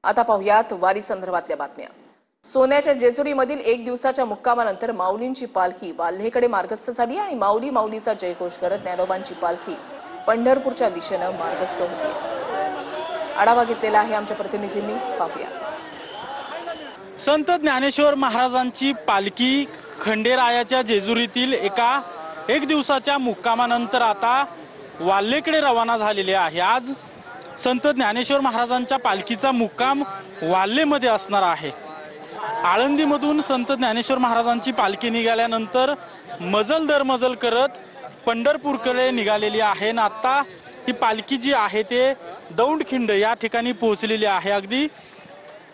आता पाहुयात वारी संदर्भातल्या बातम्या। सोन्याच्या जेजुरीमधील एक दिवसाच्या मुक्कामानंतर माऊलींची पालखी वाल्हेकडे मार्गस्थ झाली आणि माऊली माऊलीचा जयघोष करत ज्ञानोबांची पालखी पंढरपूरच्या दिशेने मार्गस्थ होती। आढावा घेतलेला आहे आमच्या प्रतिनिधींनी, पाहूया। संत ज्ञानेश्वर महाराजांची पालखी खंडेरायाच्या जेजुरीतील एक दिवसाच्या मुक्कामानंतर आता वाल्हेकडे रवाना झालेली आहे। आज संत ज्ञानेश्वर महाराजांच्या पालखीचा मुक्काम वाल्हेमध्ये असणार आहे। आळंदीमधून संत ज्ञानेश्वर महाराजांची पालखी निघाल्यानंतर मजल दर मजल करत पंढरपूरकडे निघालेली आहे। आणि आता ही पालखी जी आहे ते दौंडखिंड या ठिकाणी पोहोचलेली आहे। अगदी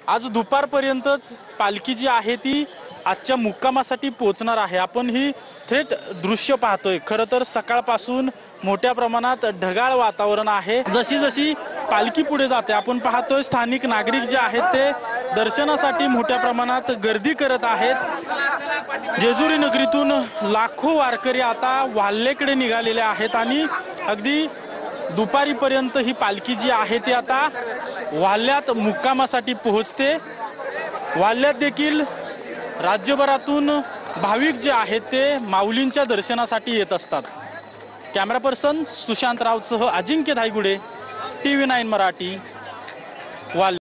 आज दुपारपर्यंतच पालखी जी आहे ती आजच्या मुक्कामासाठी पोहोचणार आहे। आपण ही थेट दृश्य पाहतोय। खरं तर सकाळपासून मोठ्या प्रमाणात ढगाळ वातावरण आहे। जशी जशी पालखी पुढे जाते आपण पाहतोय स्थानिक नागरिक जे आहेत ते दर्शनासाठी मोठ्या प्रमाणात गर्दी करत आहेत। जेजुरी नगरीतून लाखो वारकरी आता वाल्हेकडे निघालेले आहेत आणि अगदी दुपारीपर्यंत ही पालखी जी आहे ती आता वाल्ह्यात मुक्कामासाठी पोहोचते। वाल्ह्यात देखील राज्यभरातून भाविक जे आहेत ते माऊलींच्या दर्शनासाठी येत असतात। कॅमेरा पर्सन सुशांत रावसह अजिंक्य धायगुडे, TV9 मराठी, वाल्हे।